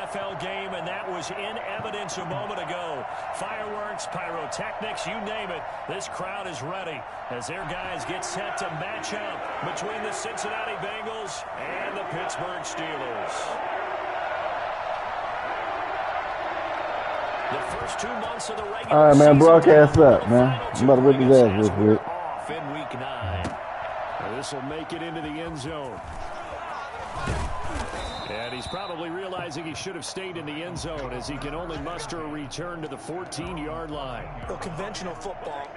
NFL game, and that was in evidence a moment ago. Fireworks, pyrotechnics, you name it. This crowd is ready as their guys get set to match up between the Cincinnati Bengals and the Pittsburgh Steelers. The first 2 months of the regular all right, man, season broadcast up, man. I'm about to whip his ass real quick. Off in week 9. This will make it into the end zone. And he's probably realizing he should have stayed in the end zone as he can only muster a return to the 14-yard line. Well, conventional football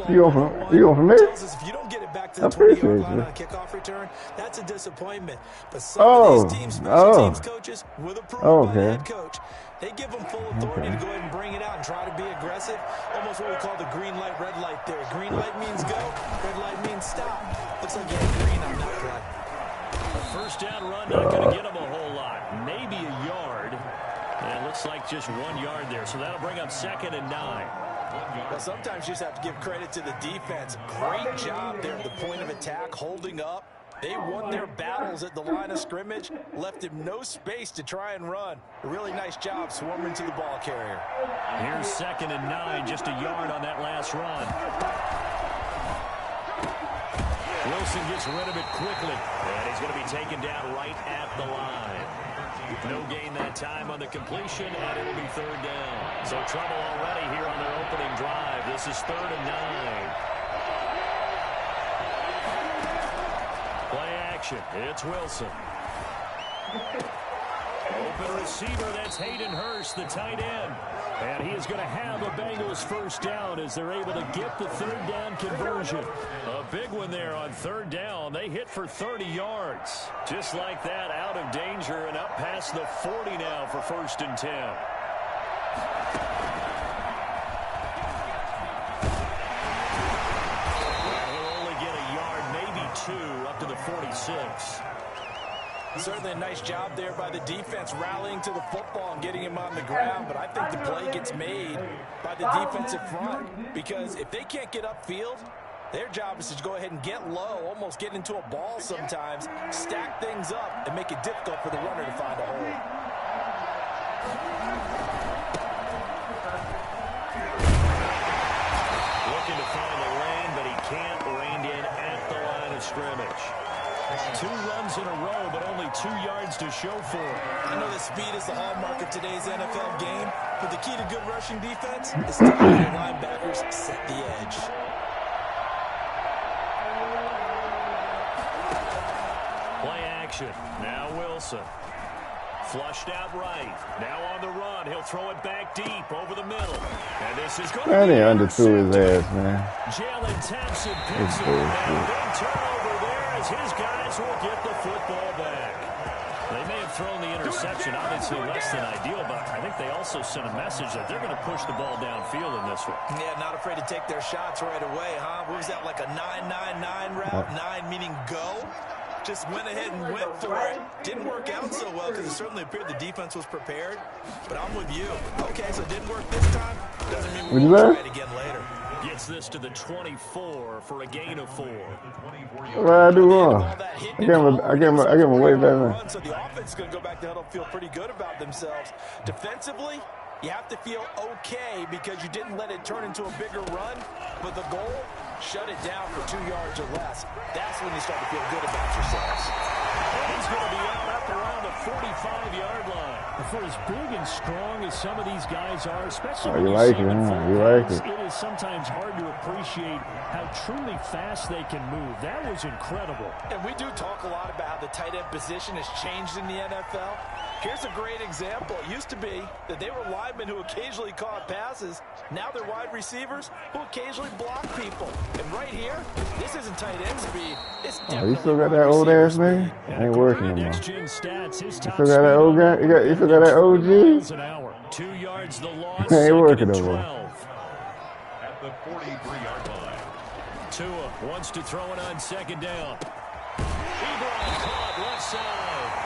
you from there? tells us if you don't get it back to the 20-yard line on a kickoff return, that's a disappointment. But some of these teams, special teams coaches, with approval by the head coach, they give them full authority to go ahead and bring it out and try to be aggressive. Almost what we call the green light, red light theory. Green light means go, red light means stop. Looks like you had green on that play. A first down run, not going to get him a whole lot. Maybe a yard. And it looks like just 1 yard there. So that'll bring up 2nd and 9. Well, sometimes you just have to give credit to the defense. Great job there at the point of attack, holding up. They won their battles at the line of scrimmage, left him no space to try and run. A really nice job swarming to the ball carrier. Here's 2nd and 9, just a yard on that last run. Wilson gets rid of it quickly, and he's going to be taken down right at the line. No gain that time on the completion, and it'll be 3rd down. So trouble already here on their opening drive. This is 3rd and 9. Play action. It's Wilson. Open receiver, that's Hayden Hurst, the tight end. And he is going to have a Bengals first down as they're able to get the 3rd down conversion. A big one there on 3rd down. They hit for 30 yards. Just like that, out of danger and up past the 40 now for 1st and 10. He'll only get a yard, maybe 2, up to the 46. Certainly a nice job there by the defense rallying to the football and getting him on the ground, but I think the play gets made by the defensive front because if they can't get upfield, their job is to go ahead and get low, almost get into a ball sometimes, stack things up, and make it difficult for the runner to find a hole. Looking to find the lane, but he can't rein in at the line of scrimmage. 2 runs in a row, but only 2 yards to show for it. I know that speed is the hallmark of today's NFL game, but the key to good rushing defense is to let your linebackers set the edge. Play action. Now Wilson. Flushed out right. Now on the run. He'll throw it back deep over the middle. And this is going to be underthrew his ass, man. Jalen Thompson picks it. And a big turnover there as his guys will get the football back. They may have thrown the interception, obviously less than ideal, but I think they also sent a message that they're going to push the ball downfield in this one. Yeah, not afraid to take their shots right away, huh? What was that, like a 9-9-9 route? 9 meaning go? Just went ahead and went for it. Didn't work out so well because it certainly appeared the defense was prepared. But I'm with you. Okay, so it didn't work this time. Doesn't mean we won't try it again later. Gets this to the 24 for a gain of 4. What did I do wrong? I gave him a way better. So the offense is going to go back to huddle, feel pretty good about themselves. Defensively, you have to feel okay because you didn't let it turn into a bigger run. But the goal, shut it down for 2 yards or less. That's when you start to feel good about yourselves. And he's going to be out up around the 45-yard line. For as big and strong as some of these guys are, especially when you see them in full pads, it is sometimes hard to appreciate how truly fast they can move. That was incredible. And we do talk a lot about how the tight end position has changed in the NFL. Here's a great example. It used to be that they were linemen who occasionally caught passes. Now they're wide receivers who occasionally block people. And right here, this isn't tight end speed. It's definitely you still got that old ass man? Ain't working anymore. You still got that old guy? You still got that OG? 2 yards the loss. Ain't working no more. At the 43-yard line. Tua wants to throw it on 2nd down. Ebron caught left side.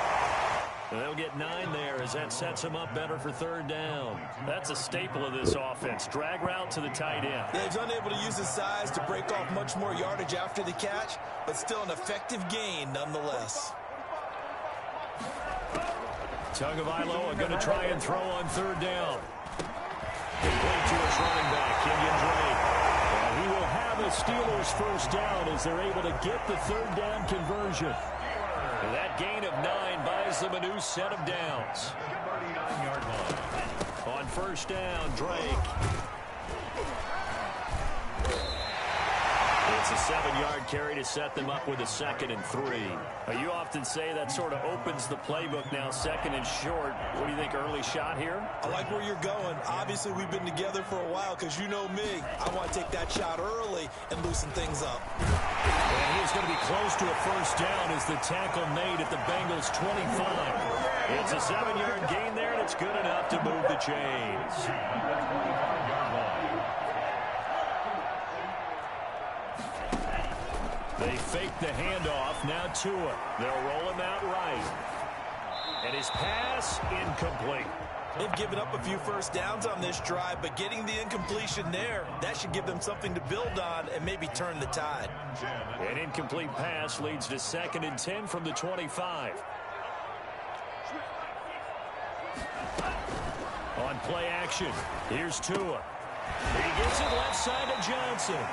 They'll get 9 there as that sets him up better for 3rd down. That's a staple of this offense. Drag route to the tight end. Yeah, he's unable to use his size to break off much more yardage after the catch, but still an effective gain nonetheless. Tagovailoa going to try and throw on third down. Complete to his running back, Kenyon Drake. And he will have a Steelers first down as they're able to get the third down conversion. And that gain of 9 buys them a new set of downs. On first down, Drake. It's a 7-yard carry to set them up with a 2nd and 3. You often say that sort of opens the playbook now, 2nd and short. What do you think, early shot here? I like where you're going. Obviously, we've been together for a while because you know me. I want to take that shot early and loosen things up. And he's going to be close to a first down as the tackle made at the Bengals' 25. It's a 7-yard gain there, and it's good enough to move the chains. They fake the handoff. Now Tua. They'll roll him out right. And his pass incomplete. They've given up a few first downs on this drive, but getting the incompletion there, that should give them something to build on and maybe turn the tide. An incomplete pass leads to 2nd and 10 from the 25. On play action, here's Tua. He gives it left side to Johnson.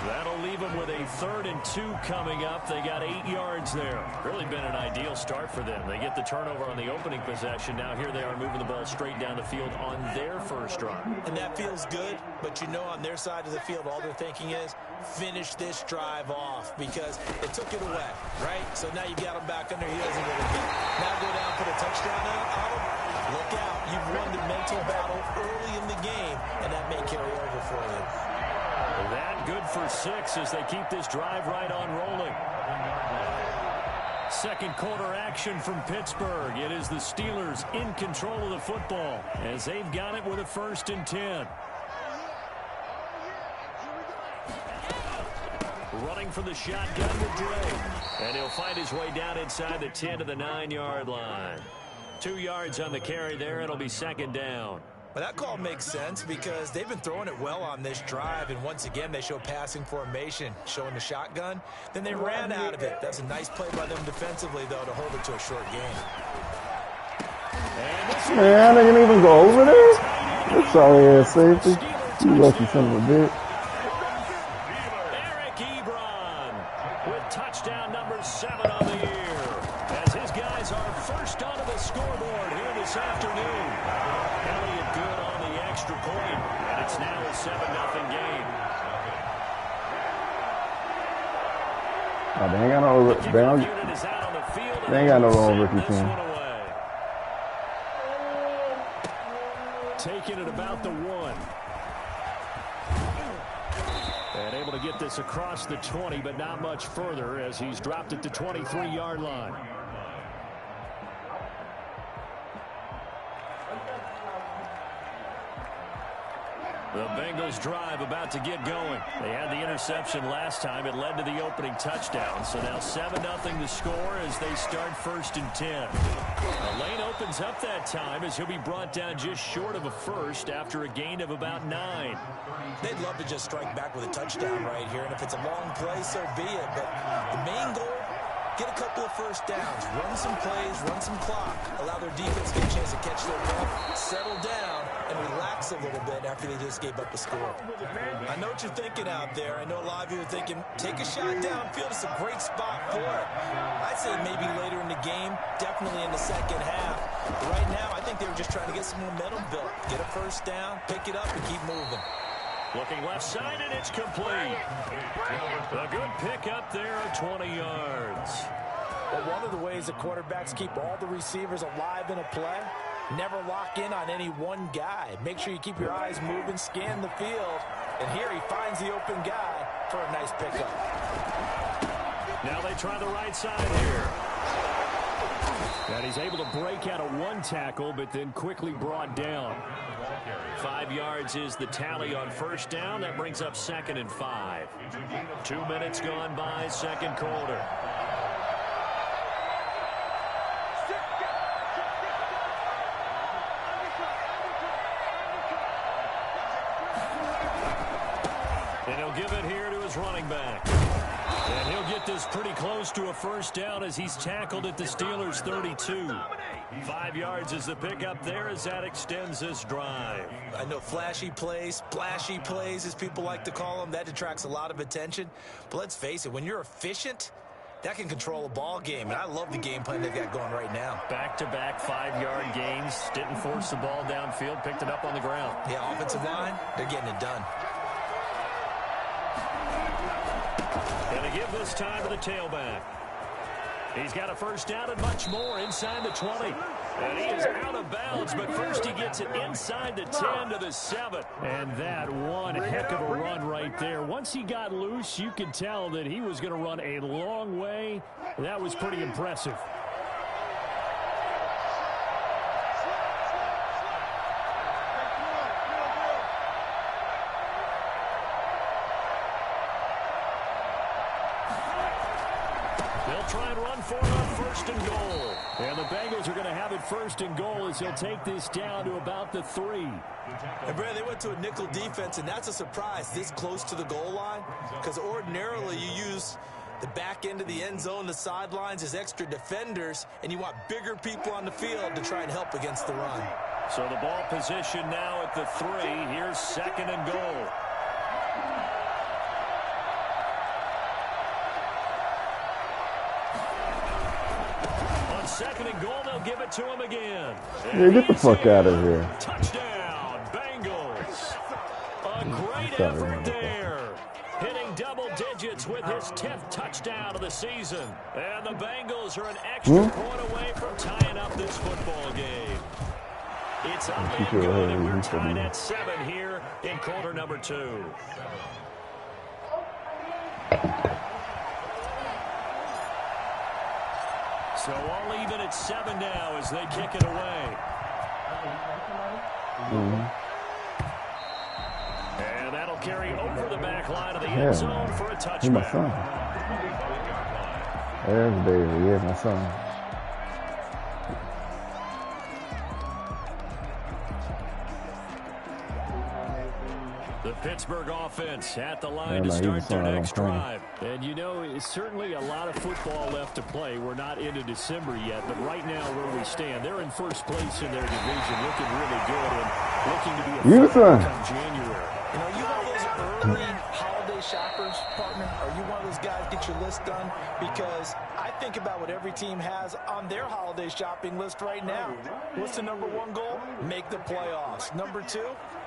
That'll leave them with a 3rd and 2 coming up. They got 8 yards there. Really been an ideal start for them. They get the turnover on the opening possession. Now here they are moving the ball straight down the field on their first drive. And that feels good, but you know on their side of the field, all they're thinking is finish this drive off because they took it away, right? So now you got them back on their heels a little bit. Now go down, put a touchdown out on them. Look out. You've won the mental battle early in the game, and that may carry over for you. That good for 6 as they keep this drive right on rolling. Second quarter action from Pittsburgh. It is the Steelers in control of the football as they've got it with a 1st and 10. Running for the shotgun with Drake. And he'll find his way down inside the 10 to the 9-yard line. 2 yards on the carry there. It'll be 2nd down. Well, that call makes sense because they've been throwing it well on this drive, and once again they show passing formation, showing the shotgun. Then they ran out of it. That's a nice play by them defensively, though, to hold it to a short game. Man, they didn't even go over there? That's sorry ass safety. You lucky son of a bitch. Eric Ebron with touchdown number 7 on the year as his guys are first onto the scoreboard here this afternoon. Elliott good on the extra point, and it's now a 7-0 game. Oh, they ain't got no they ain't got no wrong rookie team. Taking it about the 1. And able to get this across the 20, but not much further as he's dropped it to 23-yard line. The Bengals drive about to get going. They had the interception last time. It led to the opening touchdown. So now 7-0 the score as they start 1st and 10. The lane opens up that time as he'll be brought down just short of a first after a gain of about 9. They'd love to just strike back with a touchdown right here. And if it's a long play, so be it. But the main goal, get a couple of first downs, run some plays, run some clock, allow their defense to get a chance to catch their breath, settle down, and relax a little bit after they just gave up a score. I know what you're thinking out there. I know a lot of you are thinking, take a shot downfield. It's a great spot for it. I'd say maybe later in the game, definitely in the second half. But right now, I think they were just trying to get some momentum built. Get a first down, pick it up, and keep moving. Looking left side, and it's complete. A good pick up there at 20 yards. Well, one of the ways the quarterbacks keep all the receivers alive in a play, never lock in on any one guy. Make sure you keep your eyes moving, scan the field. And here he finds the open guy for a nice pickup. Now they try the right side here. And he's able to break out of 1 tackle, but then quickly brought down. 5 yards is the tally on first down. That brings up 2nd and 5. 2 minutes gone by, second quarter. And he'll give it here to his running back. And he'll get this pretty close to a first down as he's tackled at the Steelers' 32. 5 yards is the pickup there as that extends this drive. I know flashy plays, splashy plays, as people like to call them, that attracts a lot of attention. But let's face it, when you're efficient, that can control a ball game. And I love the game plan they've got going right now. Back-to-back 5-yard gains. Didn't force the ball downfield. Picked it up on the ground. Yeah, offensive line, they're getting it done. Going to give this time to the tailback. He's got a first down and much more inside the 20. And he is out of bounds, but first he gets it inside the 10 to the 7. And that one heck of a run right there. Once he got loose, you could tell that he was going to run a long way. That was pretty impressive. Try and run for it on first and goal. And the Bengals are going to have it first and goal as he'll take this down to about the 3. And Brad, they went to a nickel defense, and that's a surprise this close to the goal line, because ordinarily you use the back end of the end zone, the sidelines as extra defenders, and you want bigger people on the field to try and help against the run. So the ball position now at the 3. Here's second and goal. Second and goal, they'll give it to him again. Yeah, get the fuck out of here. Touchdown, Bengals. A great effort there. Hitting double digits with his 10th touchdown of the season. And the Bengals are an extra point away from tying up this football game. It's up and good, and we're tied at 7 here in quarter number 2. So all even at 7 now as they kick it away. And that'll carry over the back line of the end zone for a touchback. He's my son. There's David. He is my son. The Pittsburgh offense at the line to start their next drive. And you know, it's certainly a lot of football left to play. We're not into December yet, but right now where we stand, they're in first place in their division, looking really good and looking to be a favorite come January. You know, you one of those early holiday shoppers, partner? Are you one of those guys get your list done? Because I think about what every team has on their holiday shopping list right now. What's the number 1 goal? Make the playoffs. Number 2,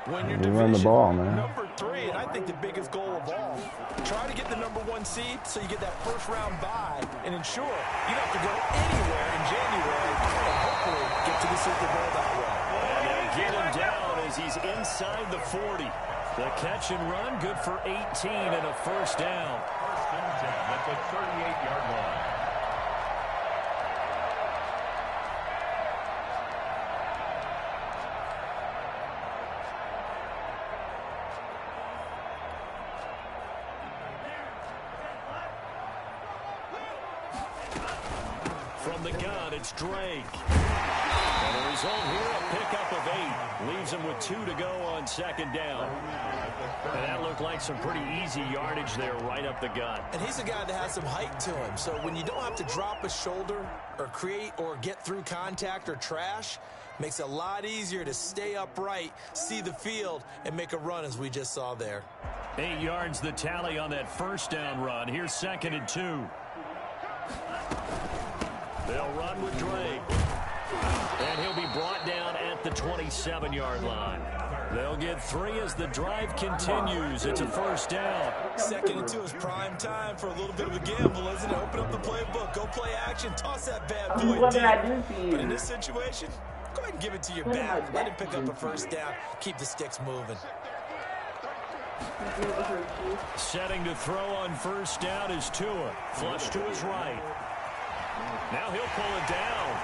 win your division. Run the ball, man. Number 3, and I think the biggest goal of all, try to get the number 1 seed so you get that first round bye and ensure you don't have to go anywhere in January and hopefully get to the Super Bowl that way. And they'll get him down as he's inside the 40. The catch and run, good for 18 and a first down. At the 38-yard line. From the gun, it's Drake. And the result here, a pickup of 8. Leaves him with 2 to go on second down. And that looked like some pretty easy yardage there right up the gut. And he's a guy that has some height to him. So when you don't have to drop a shoulder or create or get through contact or trash, makes it a lot easier to stay upright, see the field, and make a run as we just saw there. 8 yards the tally on that first down run. Here's second and 2. They'll run with Drake. And he'll be brought down at the 27-yard line. They'll get 3 as the drive continues. It's a first down. Second and 2 is prime time for a little bit of a gamble, isn't it? Open up the playbook, go play action, toss that bad boy deep. But in this situation, go ahead and give it to your back. Let him pick up a first down. Keep the sticks moving. Setting to throw on first down is Tua. Flush to his right. Now he'll pull it down.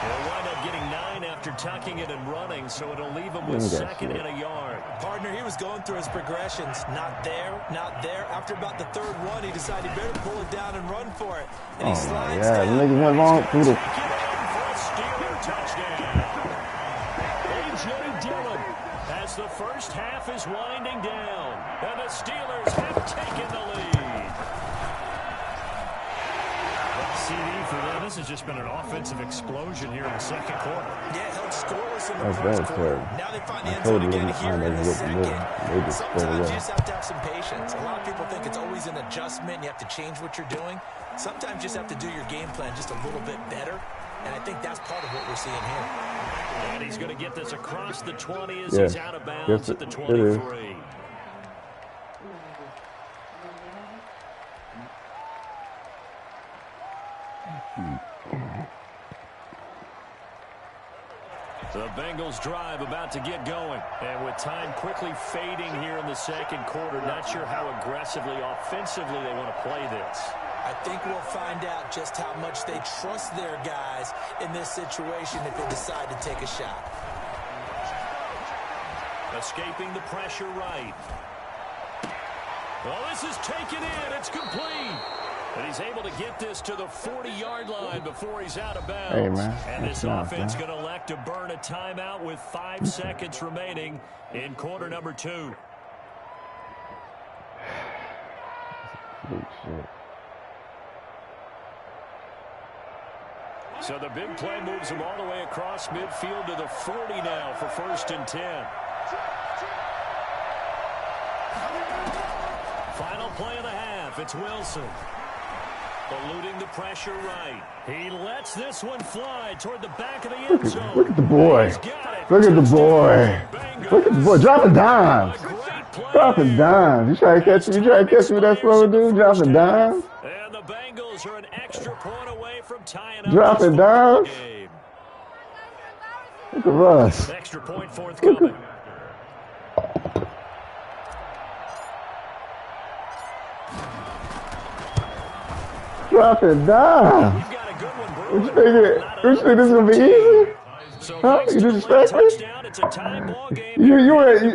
He'll wind up getting 9 after tucking it and running, so it'll leave him with second and a yard. Partner, he was going through his progressions. Not there, not there. After about the 3rd one, he decided he better pull it down and run for it. And he slides down. The nigga went long through the... For a Steeler touchdown. A.J. Dillon as the first half is winding down. And the Steelers have taken the lead. TV for them. This has just been an offensive explosion here in the second quarter. Yeah, held scoreless in the first quarter. Now they find the end zone again here in the second. Sometimes you just have to have some patience. A lot of people think it's always an adjustment. You have to change what you're doing. Sometimes you just have to do your game plan just a little bit better. And I think that's part of what we're seeing here. And he's going to get this across the 20 as he's out of bounds at the 23. The Bengals drive about to get going. And with time quickly fading here in the second quarter, not sure how aggressively, offensively they want to play this. I think we'll find out just how much they trust their guys in this situation if they decide to take a shot. Escaping the pressure right. Well, this is taken in. It's complete. And he's able to get this to the 40-yard line before he's out of bounds. Hey, man. And this offense going to elect to burn a timeout with 5 seconds remaining in quarter number 2. Good shit. So the big play moves him all the way across midfield to the 40 now for 1st and 10. Final play of the half. It's Wilson. Eluding the pressure right. He lets this one fly toward the back of the end zone. Look at the boy. Look at the boy. Look at the boy. Dropping dimes. Dropping dimes. You try to catch me? You try to catch me with that slow dude? Dropping dimes. And the Bengals are an extra point away from tying up. Dropping dimes. Look at Russ. Extra point forthcoming. Dropping dimes. What you think this is gonna be easy? Huh? You disrespect me?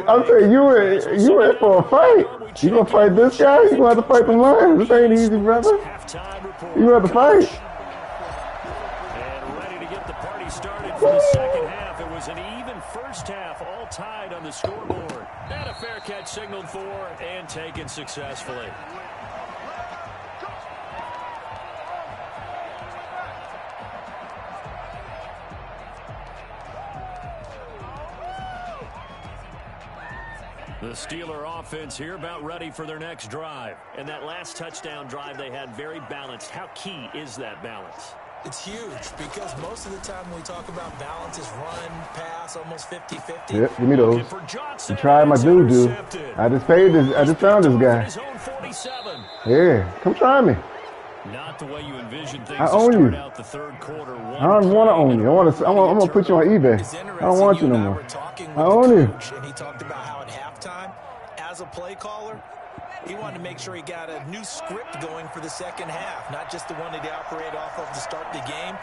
I'm saying you were for a fight. You gonna fight this guy? You gonna have to fight the Lions. This ain't easy, brother. You gonna have to fight. And ready to get the party started for the second half. It was an even first half, all tied on the scoreboard. And a fair catch signaled for and taken successfully. The Steeler offense here about ready for their next drive. And that last touchdown drive they had very balanced. How key is that balance? It's huge because most of the time when we talk about balance is run, pass, almost 50-50. Yep, give me those. You tried my doo-doo. I just paid this. I just found this guy. Yeah, come try me. Not the way you envision things I own you. out the third quarter. I don't want to own you. I'm gonna put you on eBay. I don't want you no more. I own you. And he talked about how at halftime, as a play caller, he wanted to make sure he got a new script going for the second half, not just the one that he operated off of to start the game.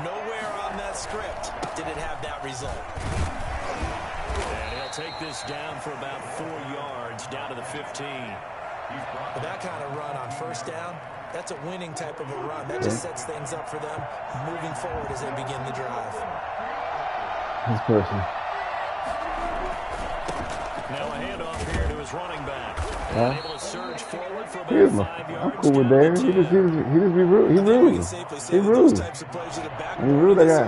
Nowhere on that script did it have that result. And he'll take this down for about 4 yards, down to the 15. With that kind of run on first down, that's a winning type of a run. That just sets things up for them moving forward as they begin the drive. This person. Now a handoff here to his running back. Able to surge forward for about 5 yards. I'm cool with Dave. He just be rude. He rude. He rude. He rude, that guy.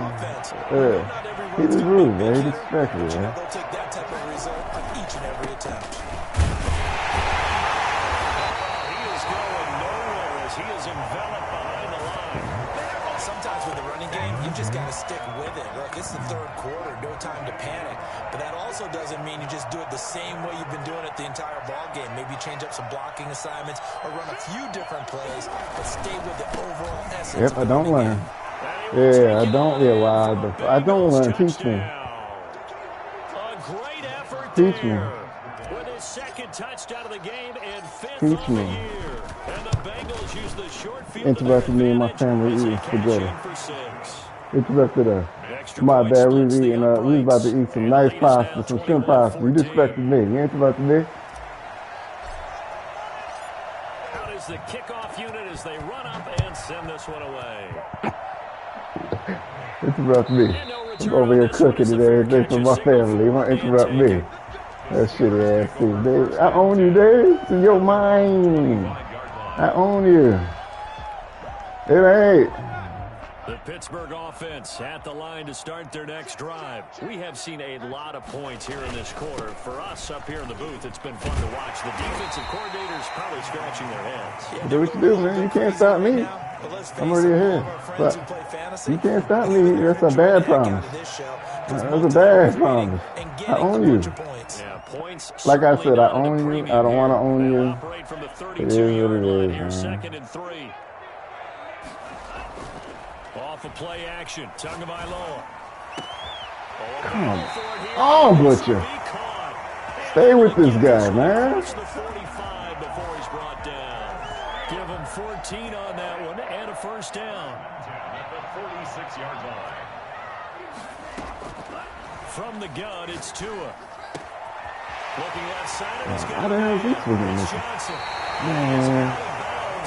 Yeah. He just rude, man. He disrespectful, man. They'll take that type of result on each and every attempt. He is going nowhere as he is enveloped behind the line. Sometimes with the running game, you just got to stick with it. Look, it's the third quarter, no time to panic. But that also doesn't mean you just do it the same way you've been doing it the entire ball game. Maybe change up some blocking assignments or run a few different plays, but stay with the overall essence. Yep, I don't learn. Yeah, I don't realize. I don't learn. Teach me. A great effort Teach me. with his second touchdown of the game and 5th Teach on me. the year. And the Bengals use the short field. Interrupted me and my family eating spaghetti. Interrupted us. My bad. We was about to eat some nice pasta, some shrimp pasta. You disrespected me. You interrupted me. How does the kickoff unit as they run up and send this one away? Interrupt me. I'm over here cooking and everything for my family. You want to interrupt me? That shitty ass thing, Dave. I own you, Dave. It's in your mind. I own you. It ain't. The Pittsburgh offense at the line to start their next drive. We have seen a lot of points here in this quarter. For us up here in the booth, it's been fun to watch. The defensive coordinators probably scratching their heads. Do what you do, man. You can't stop me. I'm already ahead. But you can't stop me. That's a bad promise. That's a bad promise. I own you. Yeah, points. Like I said, I own you. I don't want to own you. Operate from the It is what 32-yard it line is, here, man. 2nd and 3. Off of play action, Tagovailoa. Come on, Butcher. Stay with this guy, man. The 45 before he's brought down. Give him 14 on that one and a first down. At the 46-yard line. From the gun, it's Tua. Looking outside of his How the hell is he swinging this? Johnson. Man.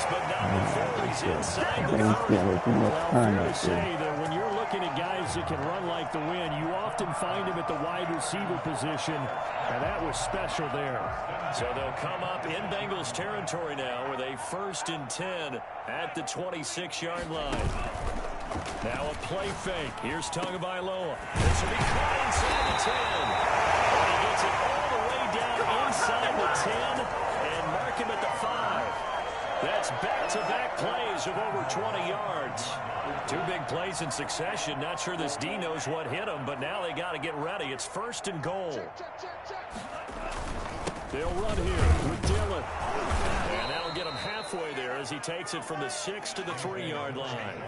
But not before he's inside the Can't spend too much time fair out to say there. that when you're looking at guys that can run like the wind, you often find him at the wide receiver position, and that was special there. So they'll come up in Bengals territory now with a 1st and 10 at the 26-yard line. Now a play fake. Here's Tagovailoa. This will be caught inside the 10. And he gets it all the way down inside the 10 and mark him at the 5. That's back-to-back plays of over 20 yards. 2 big plays in succession. Not sure this D knows what hit him, but now they got to get ready. It's 1st and goal. They'll run here with Dillon. And that'll get him halfway there as he takes it from the 6 to the 3-yard line.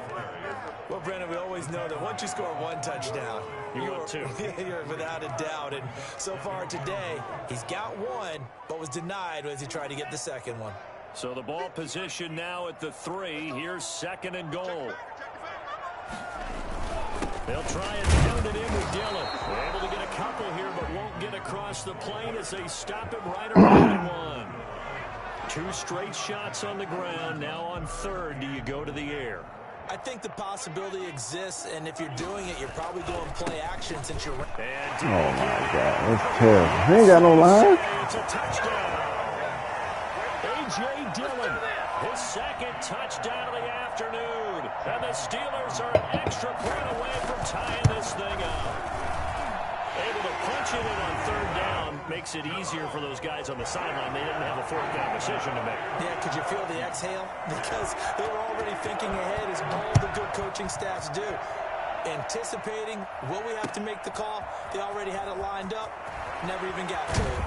Well, Brendan, we always know that once you score 1 touchdown, You're 2. You're without a doubt. And so far today, he's got 1, but was denied as he tried to get the second one. So the ball position now at the 3. Here's 2nd and goal. They'll try and pound it in with Dillon. They're able to get a couple here, but won't get across the plane as they stop him right around the 1. 2 straight shots on the ground. Now on 3rd, do you go to the air? I think the possibility exists, and if you're doing it, you're probably doing play action since you're... Oh, my God. That's terrible. He ain't got no line. It's a touchdown. A.J. Dillon, his 2nd touchdown of the afternoon. And the Steelers are an extra point away from tying this thing up. Able to punch it in on 3rd down makes it easier for those guys on the sideline. They didn't have a 4th down decision to make. Yeah, could you feel the exhale? Because they were already thinking ahead, as all the good coaching staffs do. Anticipating, will we have to make the call? They already had it lined up. Never even got to it.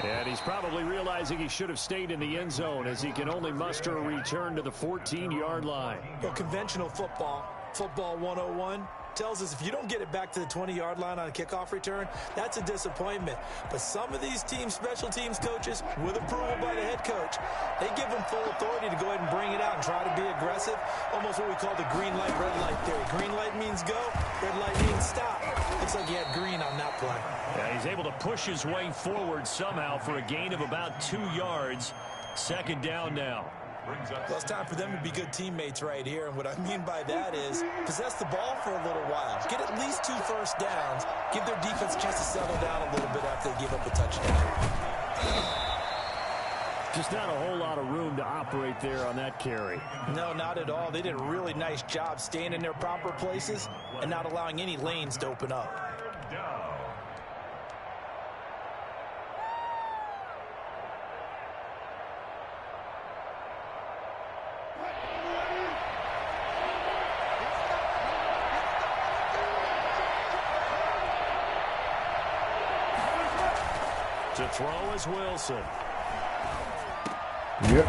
And he's probably realizing he should have stayed in the end zone as he can only muster a return to the 14-yard line. Well, conventional football 101, tells us if you don't get it back to the 20-yard line on a kickoff return, that's a disappointment. But some of these teams, special teams coaches, with approval by the head coach, they give them full authority to go ahead and bring it out and try to be aggressive. Almost what we call the green light, red light theory. Green light means go, red light means stop. Looks like he had green on that play. Yeah, he's able to push his way forward somehow for a gain of about 2 yards. 2nd down now. Well, it's time for them to be good teammates right here. And what I mean by that is possess the ball for a little while. Get at least 2 first downs. Give their defense a chance to settle down a little bit after they give up a touchdown. Just not a whole lot of room to operate there on that carry. No, not at all. They did a really nice job staying in their proper places and not allowing any lanes to open up. To throw is Wilson. Yep.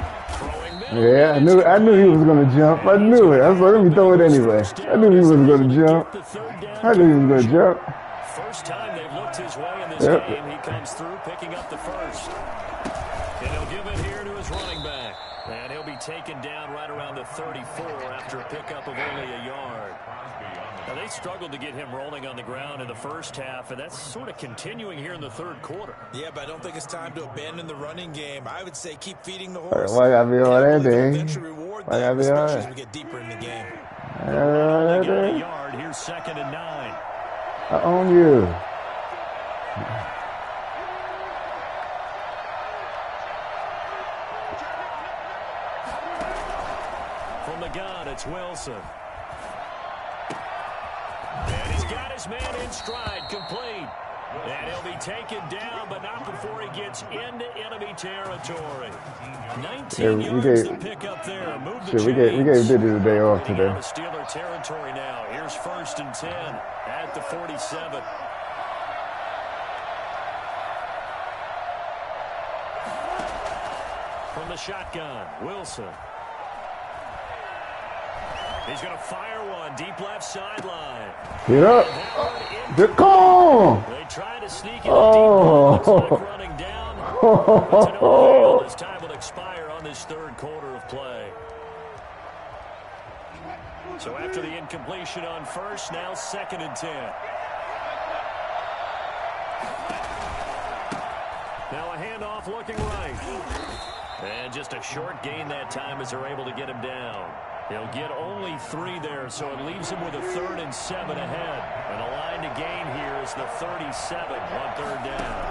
Yeah, I knew he was going to jump. I knew it. I was like, let me throw it anyway. I knew he was going to jump. I knew he was going to jump. First time they've looked his way in this game. He comes through picking up the 1st. And he'll give it here to his running back. And he'll be taken down right around the 34 after a pickup of only a yard. Now, they struggled to get him rolling on the ground in the first half, and that's sort of continuing here in the 3rd quarter. Yeah, but I don't think it's time to abandon the running game. I would say keep feeding the horse. Why gotta be all that, Dave? Why gotta be all that? As we get deeper in the game. A yard. Here's 2nd and 9. I own you. From the gun, Wilson. And he's got his man in stride, complete. And he'll be taken down, but not before he gets into enemy territory. 19 yards to pick up there. Move the chains. We gave Diddy the day off today. Steeler territory now. Here's 1st and 10 at the 47. From the shotgun, Wilson. He's going to fire one deep left sideline. Get up. Come on. They try to sneak in a deep one. Running down. But to no avail, as time will expire on this 3rd quarter of play. So after the incompletion on 1st, now 2nd and 10. Now a handoff looking right. And just a short gain that time as they're able to get him down. He'll get only 3 there, so it leaves him with a 3rd and 7 ahead. And the line to gain here is the 37 on 3rd down.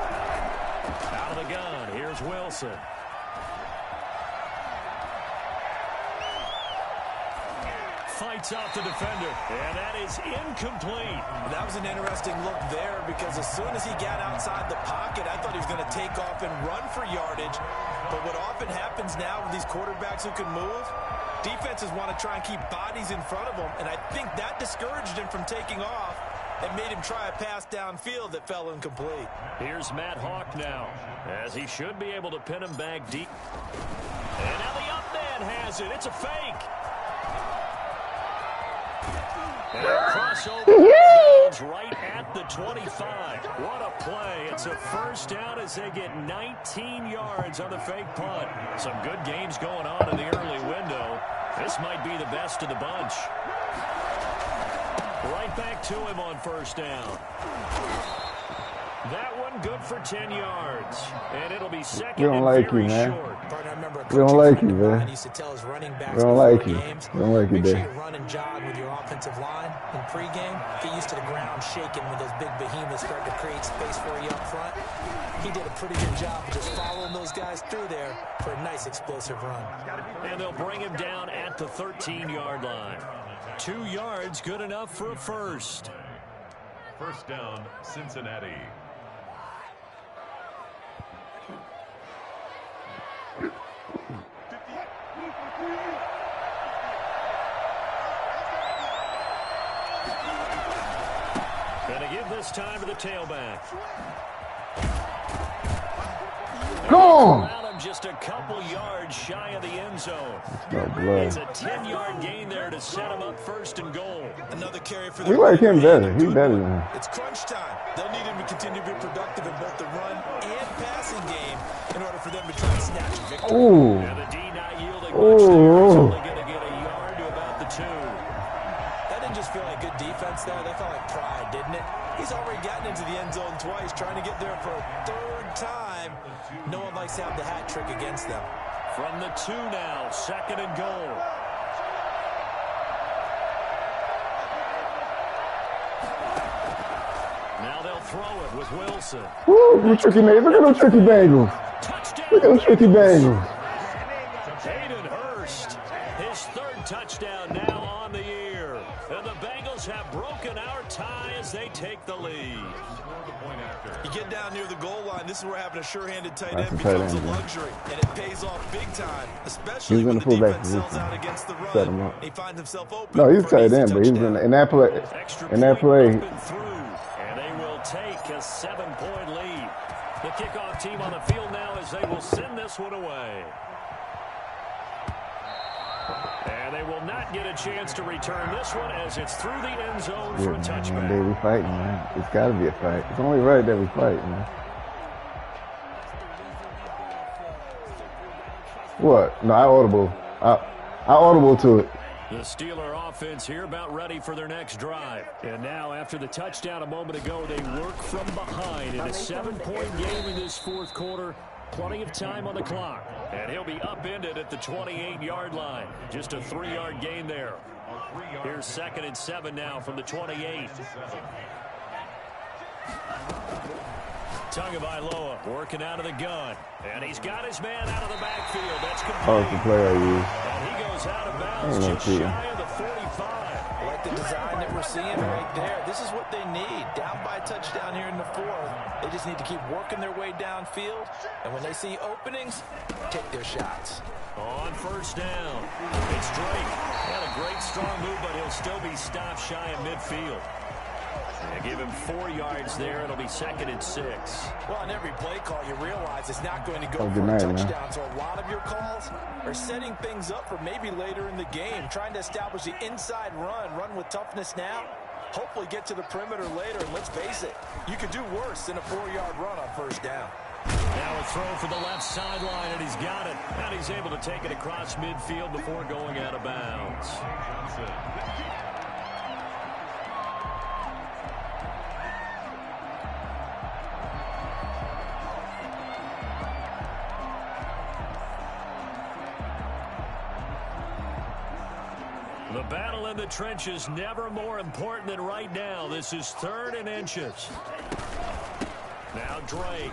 Out of the gun, here's Wilson. Fights off the defender, and that is incomplete. That was an interesting look there because as soon as he got outside the pocket, I thought he was going to take off and run for yardage. But what often happens now with these quarterbacks who can move, defenses want to try and keep bodies in front of them, and I think that discouraged him from taking off and made him try a pass downfield that fell incomplete. Here's Matt Hawk now, as he should be able to pin him back deep. And now the up man has it. It's a fake. And a crossover right at the 25. What a play. It's a 1st down as they get 19 yards on the fake punt. Some good games going on in the early window. This might be the best of the bunch. Right back to him on 1st down. That one good for 10 yards. And it'll be 2nd. We don't like you, man. We don't like you, man. Used to tell his running backs we don't like you. We don't like you, Make sure Dave. you run and jog with your offensive line in pregame. Get used to the ground shaking when those big behemoths start to create space for you up front. He did a pretty good job of just following those guys through there for a nice explosive run. And they'll bring him down at the 13-yard line. 2 yards, good enough for a 1st. 1st down, Cincinnati. Gonna give this time to the tailback. Come on! Just a couple yards shy of the end zone. It's a 10-yard gain there to set him up 1st and goal. Another carry for the we like him better. He's better than him. It's crunch time. They'll need him to continue to be productive in both the run and passing game in order for them to try and snatch a victory. Ooh. And the D not yielding much there. He's only going to get a yard to about the 2. That didn't just feel like good defense there. That felt like pride, didn't it? He's already gotten into the end zone twice, trying to get there for a 3rd time. No one likes to have the hat trick against them. From the 2 now, 2nd and goal. Now they'll throw it with Wilson. Woo, look at those tricky Bengals. Touchdown. Look at those tricky Bengals. Hayden Hurst, his 3rd touchdown now on the year. And the Bengals have broken our tie as they take the lead. You get down near the goal line, this is where having a sure-handed tight end becomes a luxury, and it pays off big time, especially when the defense sells out against the run. He finds himself open. No, he's tight end, but he's in that play. In that play. And they will take a 7-point lead. The kickoff team on the field now as they will send this one away. And they will not get a chance to return this one as it's through the end zone for a touchback. Man, we fighting, man. It's got to be a fight. It's only right that we fight, man. What? No, I audible to it. The Steeler offense here about ready for their next drive. And now after the touchdown a moment ago, they work from behind in a 7-point game in this 4th quarter. Plenty of time on the clock. And he'll be upended at the 28-yard line. Just a 3-yard gain there. Here's 2nd and 7 now from the 28. Tagovailoa working out of the gun. And he's got his man out of the backfield. That's complete. Oh, it's the player you. And he goes out of bounds just shy of the 45. I like the design that we're seeing right there. This is what they need. Down by a touchdown here in the fourth. They just need to keep working their way downfield. And when they see openings, take their shots. On first down, it's Drake. Had a great strong move, but he'll still be stopped shy of midfield. They give him 4 yards there. It'll be 2nd and 6. Well, on every play call, you realize it's not going to go for a touchdown. So a lot of your calls are setting things up for maybe later in the game, trying to establish the inside run with toughness now. Hopefully get to the perimeter later, and let's face it, you could do worse than a 4-yard run on first down. Now a throw for the left sideline, and he's got it. And he's able to take it across midfield before going out of bounds. The battle in the trenches never more important than right now. This is 3rd and inches. Now Drake.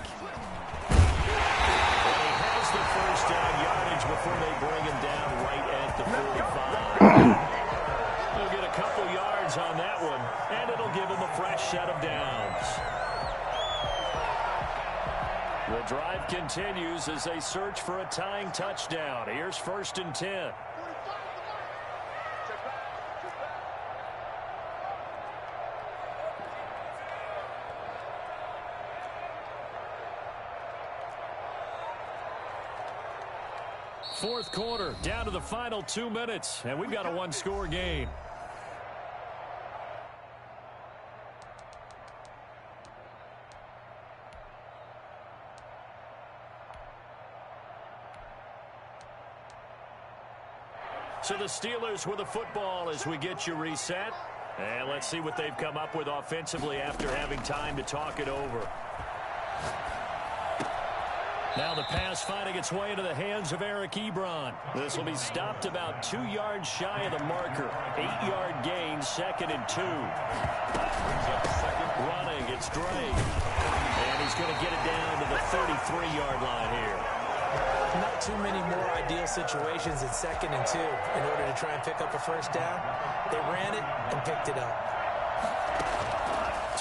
And he has the first down yardage before they bring him down right at the 45. He'll get a couple yards on that one, and it'll give him a fresh set of downs. The drive continues as they search for a tying touchdown. Here's 1st and 10. Fourth quarter, down to the final 2 minutes, and we've got a 1-score game. So the Steelers with the football as we get you reset. And let's see what they've come up with offensively after having time to talk it over. Now the pass finding its way into the hands of Eric Ebron. This will be stopped about 2 yards shy of the marker. 8-yard gain, 2nd and 2. Running, it's Drake. And he's going to get it down to the 33-yard line here. Not too many more ideal situations in 2nd and 2 in order to try and pick up a first down. They ran it and picked it up.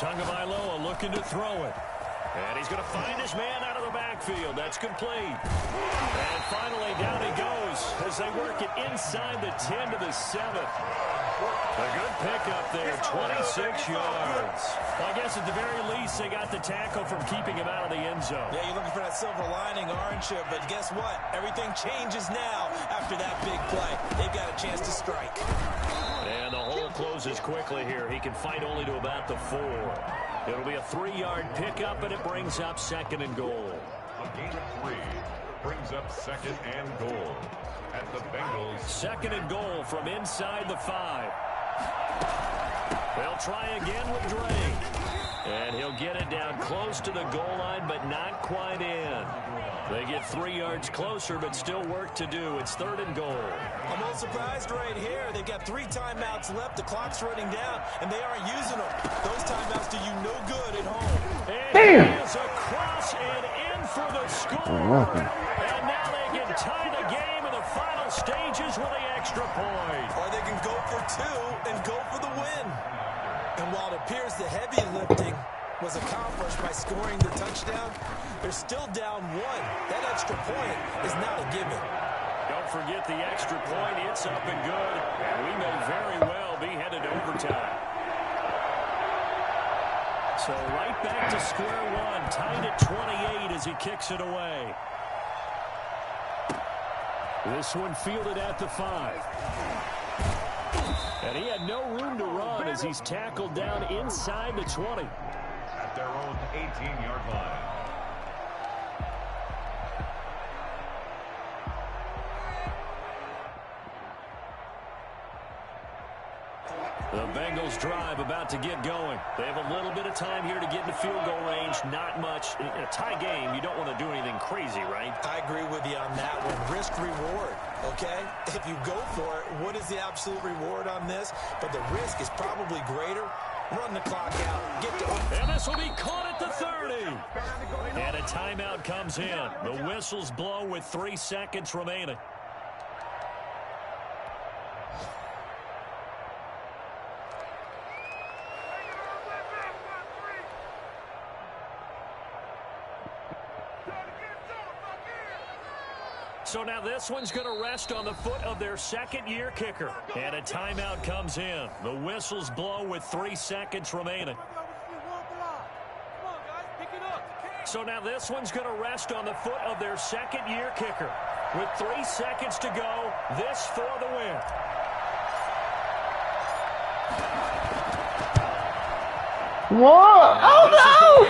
Tagovailoa looking to throw it. And he's going to find his man out of the backfield. That's complete. And finally, down he goes as they work it inside the 10 to the 7. A good pickup there, 26 yards. Well, I guess at the very least, they got the tackle from keeping him out of the end zone. Yeah, you're looking for that silver lining, aren't you? But guess what? Everything changes now after that big play. They've got a chance to strike. And the hole closes quickly here. He can fight only to about the 4. It'll be a 3-yard pickup, and it brings up 2nd and goal. A gain of 3 brings up 2nd and goal at the Bengals. 2nd and goal from inside the 5. They'll try again with Drake. And he'll get it down close to the goal line, but not quite in. They get 3 yards closer, but still work to do. It's 3rd and goal. I'm a little surprised right here. They've got 3 timeouts left. The clock's running down, and they aren't using them. Those timeouts do you no good at home. And he is across and in for the score. And now they can tie the game in the final stages with the extra point. Or they can go for 2 and go for the win. And while it appears the heavy lifting was accomplished by scoring the touchdown, they're still down 1. That extra point is not a given. Don't forget the extra point. It's up and good. And we may very well be headed to overtime. So right back to square one. Tied at 28 as he kicks it away. This one fielded at the 5. And he had no room to run as he's tackled down inside the 20. At their own 18-yard line. The Bengals drive about to get going. They have a little bit of time here to get into field goal range. Not much. In a tie game, you don't want to do anything crazy, right? I agree with you on that one. Risk-reward, okay? If you go for it, what is the absolute reward on this? But the risk is probably greater. Run the clock out. Get to... And this This will be caught at the 30. And a timeout comes in. The whistles blow with 3 seconds remaining. So now this one's going to rest on the foot of their second-year kicker. And a timeout comes in. The whistles blow with 3 seconds remaining. So now this one's going to rest on the foot of their second-year kicker. With 3 seconds to go, this for the win. What? Oh, no!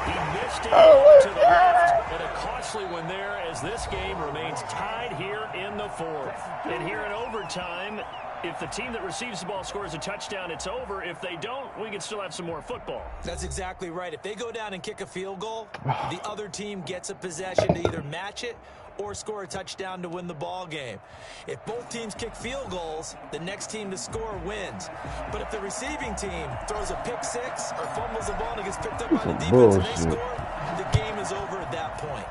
He missed it to the left, and a costly one there as this game remains tied here in the 4th. And here in overtime, if the team that receives the ball scores a touchdown, it's over. If they don't, we can still have some more football. That's exactly right. If they go down and kick a field goal, the other team gets a possession to either match it or score a touchdown to win the ball game. If both teams kick field goals, the next team to score wins. But if the receiving team throws a pick six or fumbles the ball and it gets picked up by the defense and they score, the game is over at that point.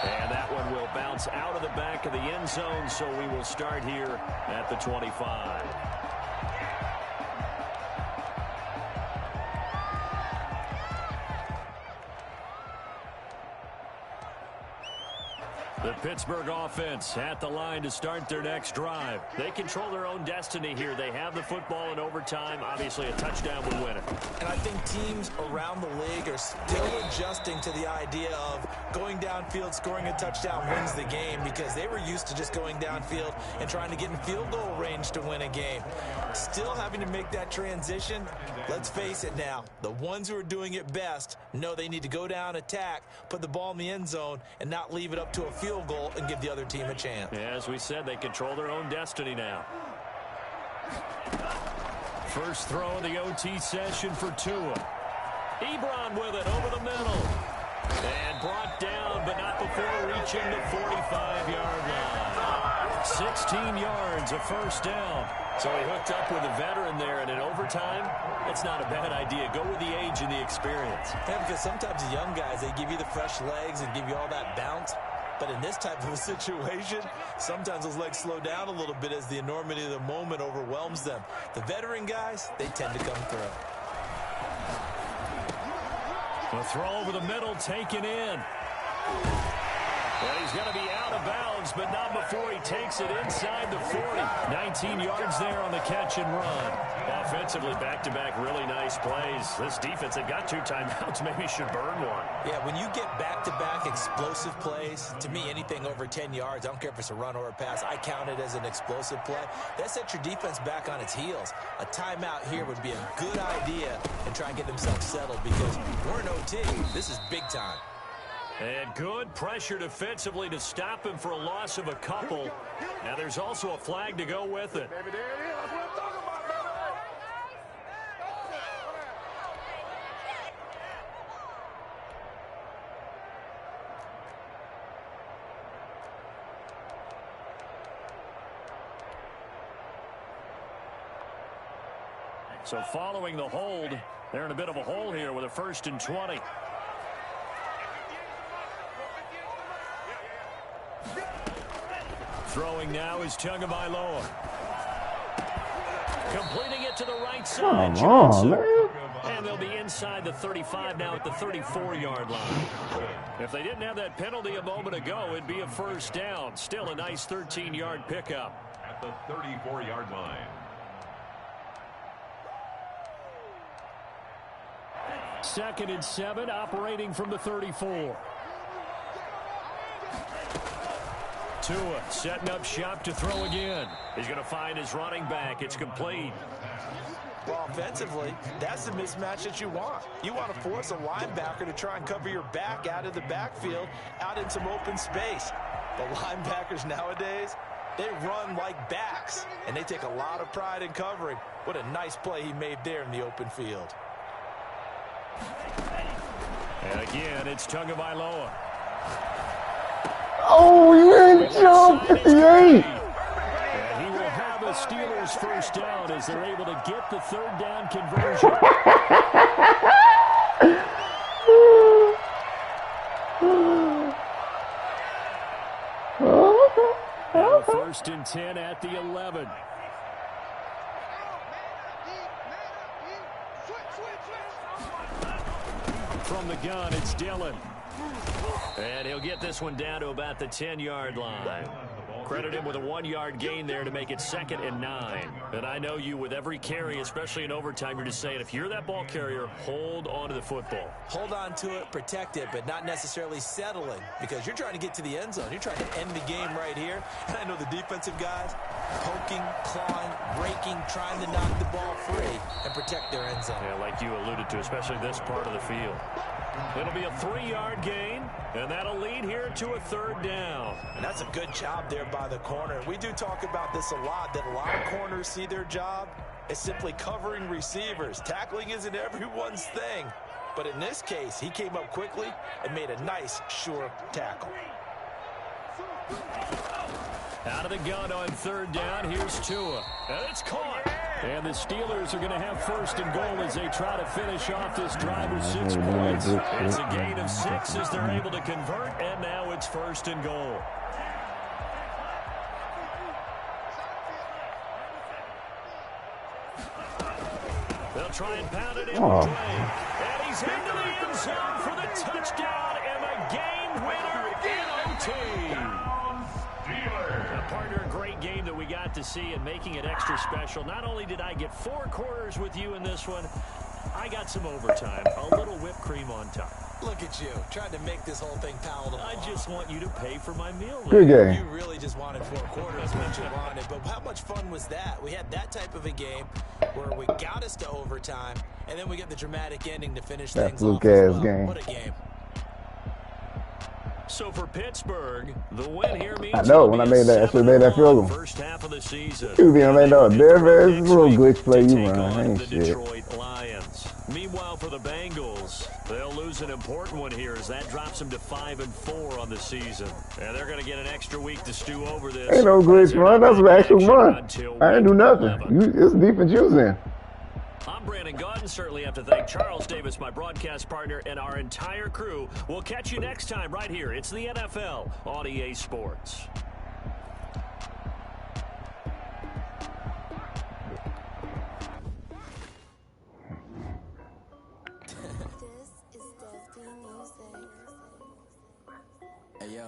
And that one will bounce out of the back of the end zone, so we will start here at the 25. The Pittsburgh offense at the line to start their next drive. They control their own destiny here. They have the football in overtime. Obviously, a touchdown would win it. And I think teams around the league are still adjusting to the idea of going downfield, scoring a touchdown wins the game, because they were used to just going downfield and trying to get in field goal range to win a game. Still having to make that transition. Let's face it now, the ones who are doing it best know they need to go down, attack, put the ball in the end zone, and not leave it up to a field goal and give the other team a chance. Yeah, as we said, they control their own destiny now. First throw of the OT session for Tua. Ebron with it over the middle. And brought down, but not before reaching the 45-yard line. 16 yards, a first down. So he hooked up with a veteran there, and in overtime, it's not a bad idea. Go with the age and the experience. Yeah, because sometimes the young guys, they give you the fresh legs and give you all that bounce. But in this type of a situation, sometimes those legs slow down a little bit as the enormity of the moment overwhelms them. The veteran guys, they tend to come through. A throw over the middle, taken in. Well, he's going to be out of bounds, but not before he takes it inside the 40. 19 yards there on the catch and run. Offensively, back-to-back really nice plays. This defense, they've got 2 timeouts, maybe should burn one. Yeah, when you get back-to-back explosive plays, to me, anything over 10 yards, I don't care if it's a run or a pass, I count it as an explosive play. That sets your defense back on its heels. A timeout here would be a good idea and try and get themselves settled, because we're in OT. This is big time. And good pressure defensively to stop him for a loss of a couple. Now there's also a flag to go with it. So following the hold, they're in a bit of a hole here with a 1st and 20. Throwing now is Tagovailoa. Completing it to the right side. Come on, man. And they'll be inside the 35 now at the 34-yard line. If they didn't have that penalty a moment ago, it'd be a first down. Still a nice 13-yard pickup. At the 34-yard line. Second and 7, operating from the 34. Tua setting up shop to throw again. He's going to find his running back. It's complete. Well, offensively, that's the mismatch that you want. You want to force a linebacker to try and cover your back out of the backfield, out in some open space. The linebackers nowadays, they run like backs, and they take a lot of pride in covering. What a nice play he made there in the open field. And again, it's Tagovailoa. Oh, you ain't jumped. He ain't. And he will have a the Steelers first down as they're able to get the third down conversion. Now first and 10 at the 11. From the gun, it's Dillon. And he'll get this one down to about the 10-yard line. Credit him with a 1-yard gain there to make it 2nd and 9. And I know you, with every carry, especially in overtime, you're just saying, if you're that ball carrier, hold on to the football. Hold on to it, protect it, but not necessarily settling, because you're trying to get to the end zone. You're trying to end the game right here. And I know the defensive guys poking, clawing, breaking, trying to knock the ball free and protect their end zone. Yeah, like you alluded to, especially this part of the field. It'll be a 3-yard gain, and that'll lead here to a third down. And that's a good job there by the corner. We do talk about this a lot, that a lot of corners see their job as simply covering receivers. Tackling isn't everyone's thing. But in this case, he came up quickly and made a nice, sure tackle. Out of the gun on third down, here's Tua. And it's caught. And the Steelers are going to have first and goal as they try to finish off this drive with 6 points. It's a gain of 6 as they're able to convert, and now it's first and goal. They'll try and pound it in with Drake. And he's into the end zone for the touchdown and a game winner in OT. Partner, a great game that we got to see and making it extra special. Not only did I get 4 quarters with you in this one, I got some overtime, a little whipped cream on top. Look at you, trying to make this whole thing palatable. I just want you to pay for my meal. Good game. You really just wanted 4 quarters what you wanted, but how much fun was that? We had that type of a game where we got us to overtime, and then we get the dramatic ending to finish things off as well. Game. What a game. So for Pittsburgh, the win here means I know when I made that, I should have made that field goal. First half of the season. You being made that very little glitch play you run. Ain't the shit. Detroit Lions. Meanwhile, for the Bengals, they'll lose an important one here as that drops them to 5-4 on the season. And they're going to get an extra week to stew over this. Ain't no glitch run. That's an actual run. I ain't do nothing. It's defense you was in. I'm Brandon Gaudin. Certainly have to thank Charles Davis, my broadcast partner, and our entire crew. We'll catch you next time right here. It's the NFL on EA Sports. This is Destiny Music. Hey, yo.